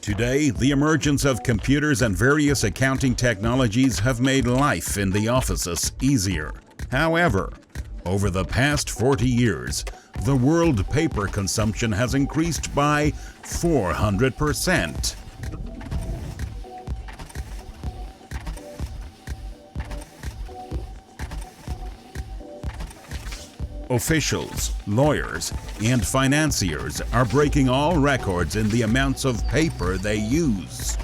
Today, the emergence of computers and various accounting technologies have made life in the offices easier. However, over the past 40 years, the world paper consumption has increased by 400%. Officials, lawyers, and financiers are breaking all records in the amounts of paper they use.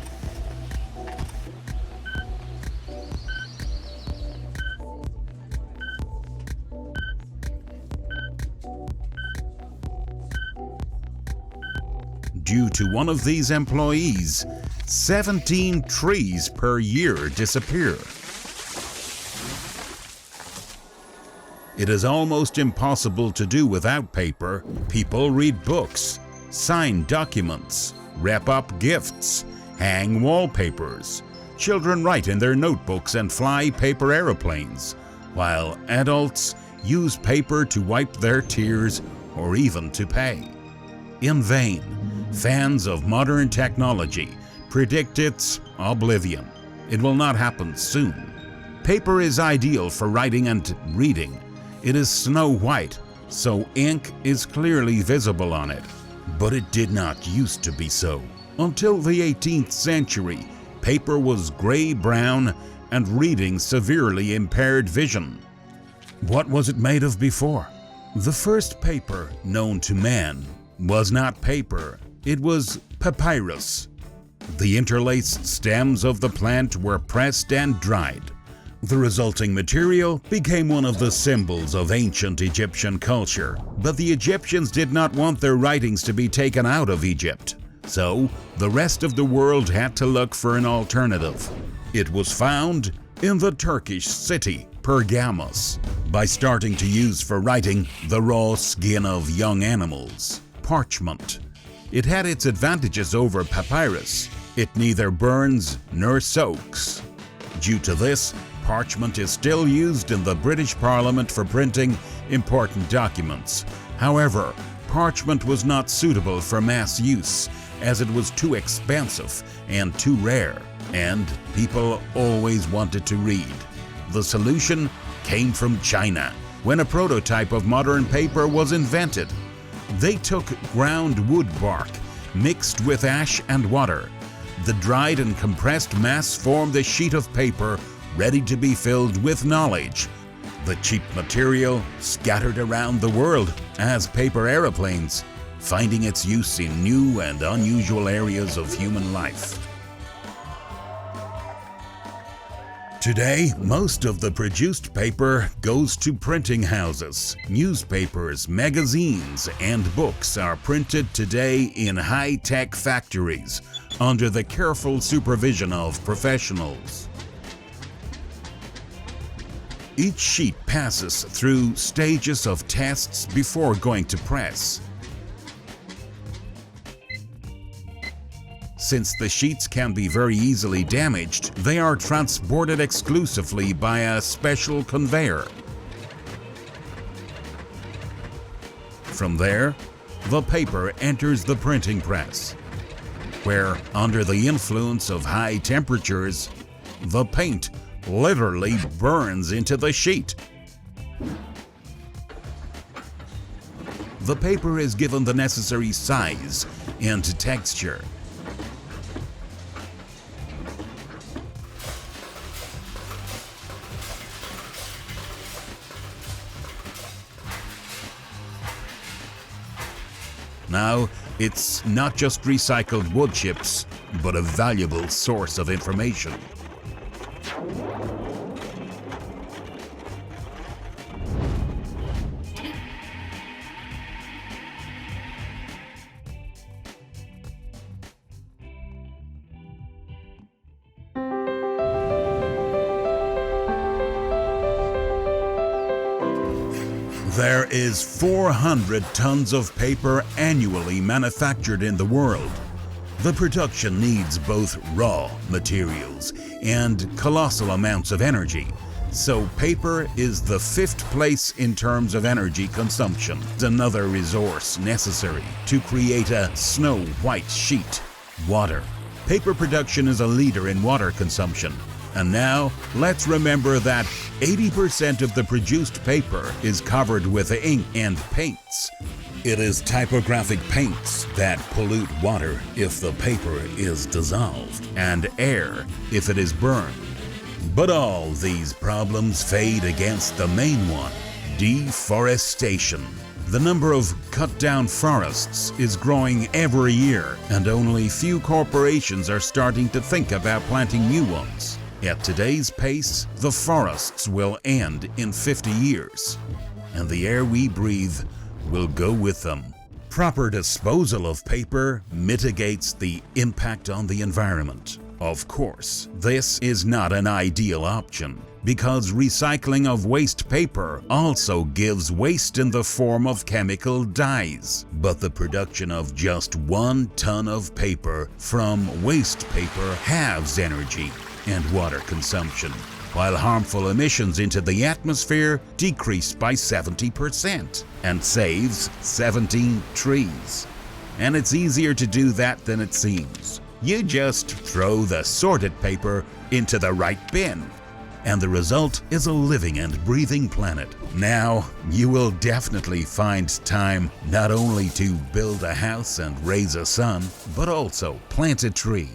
Due to one of these employees, 17 trees per year disappear. It is almost impossible to do without paper. People read books, sign documents, wrap up gifts, hang wallpapers. Children write in their notebooks and fly paper aeroplanes, while adults use paper to wipe their tears or even to pay. In vain, fans of modern technology predict its oblivion. It will not happen soon. Paper is ideal for writing and reading. It is snow white, so ink is clearly visible on it. But it did not used to be so. Until the 18th century, paper was gray-brown and reading severely impaired vision. What was it made of before? The first paper known to man was not paper, it was papyrus. The interlaced stems of the plant were pressed and dried. The resulting material became one of the symbols of ancient Egyptian culture, but the Egyptians did not want their writings to be taken out of Egypt, so the rest of the world had to look for an alternative. It was found in the Turkish city Pergamos by starting to use for writing the raw skin of young animals, parchment. It had its advantages over papyrus. It neither burns nor soaks. Due to this, parchment is still used in the British Parliament for printing important documents. However, parchment was not suitable for mass use as it was too expensive and too rare, and people always wanted to read. The solution came from China when a prototype of modern paper was invented. They took ground wood bark mixed with ash and water. The dried and compressed mass formed a sheet of paper ready to be filled with knowledge. The cheap material scattered around the world as paper aeroplanes, finding its use in new and unusual areas of human life. Today, most of the produced paper goes to printing houses. Newspapers, magazines, and books are printed today in high-tech factories under the careful supervision of professionals. Each sheet passes through stages of tests before going to press. Since the sheets can be very easily damaged, they are transported exclusively by a special conveyor. From there, the paper enters the printing press, where, under the influence of high temperatures, the paint literally burns into the sheet. The paper is given the necessary size and texture. Now, it's not just recycled wood chips, but a valuable source of information. There is 400 tons of paper annually manufactured in the world. The production needs both raw materials and colossal amounts of energy, so paper is the 5th place in terms of energy consumption. It's another resource necessary to create a snow-white sheet. Water. Paper production is a leader in water consumption. And now, let's remember that 80% of the produced paper is covered with ink and paints. It is typographic paints that pollute water if the paper is dissolved, and air if it is burned. But all these problems fade against the main one: deforestation. The number of cut-down forests is growing every year, and only few corporations are starting to think about planting new ones. At today's pace, the forests will end in 50 years, and the air we breathe will go with them. Proper disposal of paper mitigates the impact on the environment. Of course, this is not an ideal option, because recycling of waste paper also gives waste in the form of chemical dyes. But the production of just 1 ton of paper from waste paper halves energy and water consumption, while harmful emissions into the atmosphere decrease by 70% and saves 17 trees. And it's easier to do that than it seems. You just throw the sorted paper into the right bin, and the result is a living and breathing planet. Now, you will definitely find time not only to build a house and raise a son, but also plant a tree.